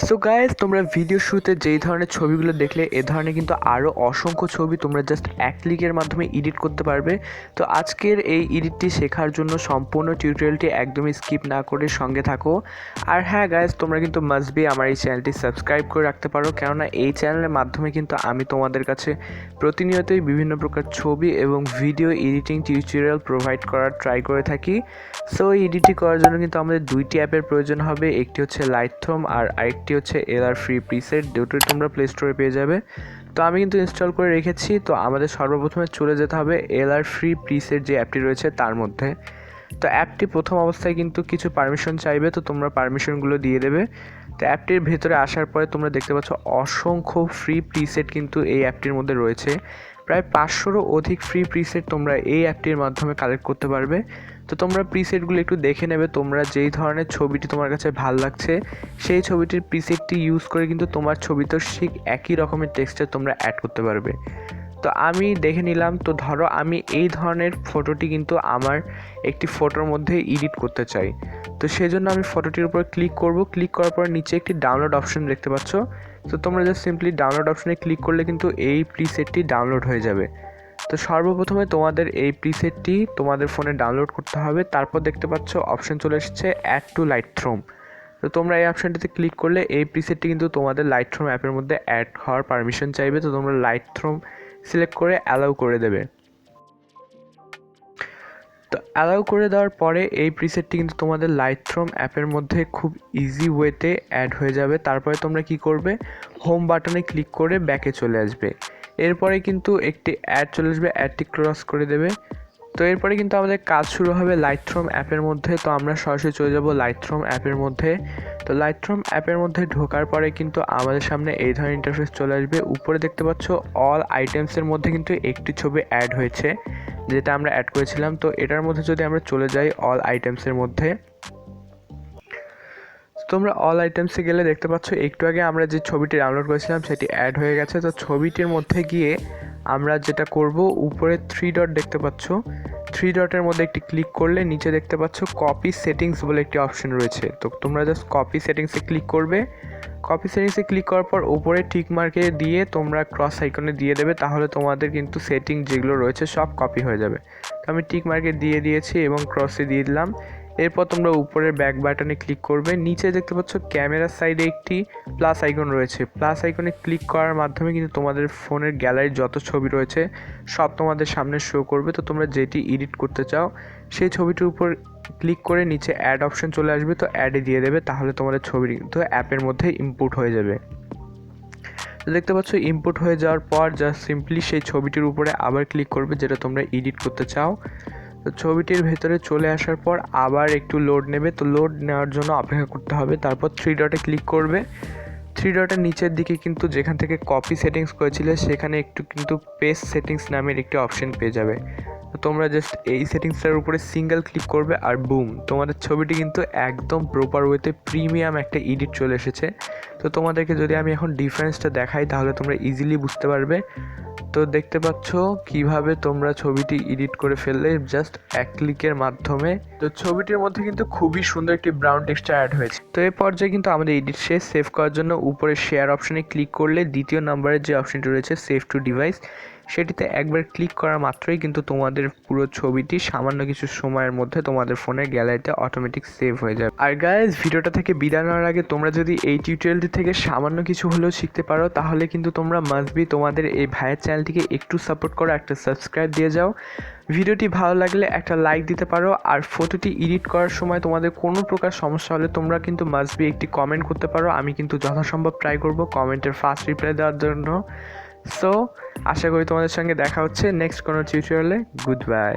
So guys, তোমরা video শুরুতে যেই ধরনের ছবিগুলো দেখলে এ ধরনের কিন্তু আরও অসংখ্য ছবি তোমরা জাস্ট এক ক্লিকের মাধ্যমে এডিট করতে পারবে। তো আজকের এই এডিটটি শেখার জন্য সম্পূর্ণ টিউটোরিয়ালটি একদমই স্কিপ না করে সঙ্গে থাকো। আর হ্যাঁ গাইজ, তোমরা কিন্তু মাস্ট বি আমার এই চ্যানেলটি সাবস্ক্রাইব করে রাখতে পারো, কেননা এই চ্যানেলের মাধ্যমে কিন্তু আমি তোমাদের কাছে প্রতিনিয়তই বিভিন্ন প্রকার ছবি এবং ভিডিও এডিটিং টিউটোরিয়াল প্রোভাইড করার ট্রাই করে থাকি। সো এই এডিটটি করার জন্য কিন্তু আমাদের দুইটি অ্যাপের প্রয়োজন হবে, একটি হচ্ছে লাইটরুম আর আরেকটি হচ্ছে এলআর ফ্রি প্রিসেট। দুটোই তোমরা প্লে স্টোরে পেয়ে যাবে। তো আমি কিন্তু ইনস্টল করে রেখেছি। তো আমাদের সর্বপ্রথমে চলে যেতে হবে এলআর ফ্রি প্রিসেট যে অ্যাপটি রয়েছে তার মধ্যে। তো অ্যাপটি প্রথম অবস্থায় কিন্তু কিছু পারমিশন চাইবে, তো তোমরা পারমিশনগুলো দিয়ে দেবে। তো অ্যাপটির ভেতরে আসার পরে তোমরা দেখতে পাচ্ছ অসংখ্য ফ্রি প্রিসেট কিন্তু এই অ্যাপটির মধ্যে রয়েছে। প্রায় 500রও অধিক ফ্রি প্রিসেট তোমরা এই অ্যাপটির মাধ্যমে কালেক্ট করতে পারবে। তো তোমরা প্রিসেটগুলো একটু দেখে নেবে, তোমরা যেই ধরনের ছবিটি তোমার কাছে ভালো লাগছে সেই ছবিটির প্রিসেটটি ইউজ করে কিন্তু তোমার ছবিতেও ঠিক একই রকমের টেক্সচার তোমরা অ্যাড করতে পারবে। তো আমি দেখে নিলাম। তো ধরো আমি এই ধরনের ফটোটি কিন্তু আমার একটি ফটোর মধ্যে এডিট করতে চাই। তো সেজন্য আমি ফটোটির উপর ক্লিক করব। ক্লিক করার পর নিচে একটি ডাউনলোড অপশন দেখতে পাচ্ছ। তো তোমরা জাস্ট সিম্পলি ডাউনলোড অপশনে ক্লিক করলে কিন্তু এই প্রিসেটটি ডাউনলোড হয়ে যাবে। তো সর্বপ্রথমে তোমাদের এই প্রিসেটটি তোমাদের ফোনে ডাউনলোড করতে হবে। তারপর দেখতে পাচ্ছ অপশন চলে এসেছে অ্যাড টু লাইটরুম। তো তোমরা এই অপশনটিতে ক্লিক করলে এই প্রিসেটটি কিন্তু তোমাদের লাইটরুম অ্যাপের মধ্যে অ্যাড হওয়ার পারমিশন চাইবে। তো তোমরা লাইটরুম সিলেক্ট করে অ্যালাউ করে দেবে। তো অ্যালাউ করে দেওয়ার পরে এই প্রিসেটটি কিন্তু তোমাদের লাইটরুম অ্যাপের মধ্যে খুব ইজি ওয়েতে অ্যাড হয়ে যাবে। তারপরে তোমরা কি করবে, হোম বাটনে ক্লিক করে ব্যাকে চলে আসবে। এরপরে কিন্তু একটি অ্যাড চলে আসবে, অ্যাডটি ক্রস করে দেবে। তো এরপরে কিন্তু আমাদের কাজ শুরু হবে লাইটরুম অ্যাপের মধ্যে। তো আমরা সরাসরি চলে যাব লাইটরুম অ্যাপের মধ্যে। তো লাইটরুম অ্যাপের মধ্যে ঢোকার পরে কিন্তু আমাদের সামনে এই ধরনের ইন্টারফেস চলে আসবে। উপরে দেখতে পাচ্ছ অল আইটেমসের মধ্যে কিন্তু একটি ছবি অ্যাড হয়েছে, যেটা আমরা অ্যাড করেছিলাম। তো এটার মধ্যে যদি আমরা চলে যাই অল আইটেমসের মধ্যে, তোমরা অল আইটেমসে গেলে দেখতে পাচ্ছ একটু আগে আমরা যে ছবিটি ডাউনলোড করেছিলাম সেটি অ্যাড হয়ে গেছে। তো ছবিটির মধ্যে গিয়ে আমরা যেটা করব, উপরে 3 ডট দেখতে পাচ্ছ, 3 ডটের মধ্যে একটি ক্লিক করলে নিচে দেখতে পাচ্ছ কপি সেটিংস বলে একটি অপশন রয়েছে। তো তোমরা জাস্ট কপি সেটিংসে ক্লিক করবে। কপি সেটিংসে ক্লিক করার পর উপরে টিক মার্কে দিয়ে তোমরা ক্রস আইকনে দিয়ে দেবে, তাহলে তোমাদের কিন্তু সেটিং যেগুলো রয়েছে সব কপি হয়ে যাবে। তো আমি টিক মার্কে দিয়ে দিয়েছি এবং ক্রসে দিয়ে দিলাম। এরপর তোমরা উপরের ব্যাক বাটনে ক্লিক করবে। নিচে দেখতে পাচ্ছ ক্যামেরার সাইডে একটি প্লাস আইকন রয়েছে। প্লাস আইকনে ক্লিক করার মাধ্যমে কিন্তু তোমাদের ফোনের গ্যালারির যত ছবি রয়েছে সব তোমাদের সামনে শো করবে। তো তোমরা যেটি এডিট করতে চাও সেই ছবিটির উপর ক্লিক করে নিচে অ্যাড অপশন চলে আসবে। তো অ্যাডে দিয়ে দেবে, তাহলে তোমাদের ছবি কিন্তু অ্যাপের মধ্যে ইনপুট হয়ে যাবে। তো দেখতে পাচ্ছ ইনপুট হয়ে যাওয়ার পর জাস্ট সিম্পলি সেই ছবিটির উপরে আবার ক্লিক করবে যেটা তোমরা এডিট করতে চাও। তো ছবিটির ভেতরে চলে আসার পর আবার একটু লোড নেবে। তো লোড নেওয়ার জন্য অপেক্ষা করতে হবে। তারপর 3 ডটে ক্লিক করবে। 3 ডটের নিচের দিকে কিন্তু যেখান থেকে কপি সেটিংস করেছিলে সেখানে একটু কিন্তু পেস্ট সেটিংস নামের একটি অপশন পেয়ে যাবে। তো তোমরা জাস্ট এই সেটিংসটার উপরে সিঙ্গেল ক্লিক করবে আর বুম, তোমাদের ছবিটি কিন্তু একদম প্রপার ওয়েতে প্রিমিয়াম একটা এডিট চলে এসেছে। তো তোমাদেরকে যদি আমি এখন ডিফারেন্সটা দেখাই তাহলে তোমরা ইজিলি বুঝতে পারবে। তো দেখতে পাচ্ছ কিভাবে তোমরা ছবিটি এডিট করে ফেললে জাস্ট এক ক্লিকের মাধ্যমে। তো ছবিটির মধ্যে কিন্তু খুবই সুন্দর একটি ব্রাউন টেক্সচার অ্যাড হয়েছে। তো এই পর্যায়ে কিন্তু আমাদের এডিট শেষ। সেভ করার জন্য উপরে শেয়ার অপশনে ক্লিক করলে দ্বিতীয় নাম্বারের যে অপশনটি রয়েছে সেভ টু ডিভাইস, সেটিতে একবার ক্লিক করা মাত্রই কিন্তু তোমাদের পুরো ছবিটি সামান্য কিছু সময়ের মধ্যে তোমাদের ফোনের গ্যালারিতে অটোমেটিক সেভ হয়ে যাবে। আর গাইজ, ভিডিওটা থেকে বিদায় নেওয়ার আগে তোমরা যদি এই টিউটোরিয়ালটি থেকে সামান্য কিছু হলেও শিখতে পারো তাহলে কিন্তু তোমরা মাস্ট বি তোমাদের এই ভাইয়ের চ্যানেলটিকে একটু সাপোর্ট করো, একটা সাবস্ক্রাইব দিয়ে যাও। ভিডিওটি ভালো লাগলে একটা লাইক দিতে পারো। আর ফটোটি এডিট করার সময় তোমাদের কোনো প্রকার সমস্যা হলে তোমরা কিন্তু মাস্ট বি একটি কমেন্ট করতে পারো। আমি কিন্তু যথাসম্ভব ট্রাই করব কমেন্টের ফার্স্ট রিপ্লাই দেওয়ার জন্য। সো আশা করি তোমাদের সঙ্গে দেখা হচ্ছে নেক্সট কোনো টিউটোরিয়ালে। Good bye.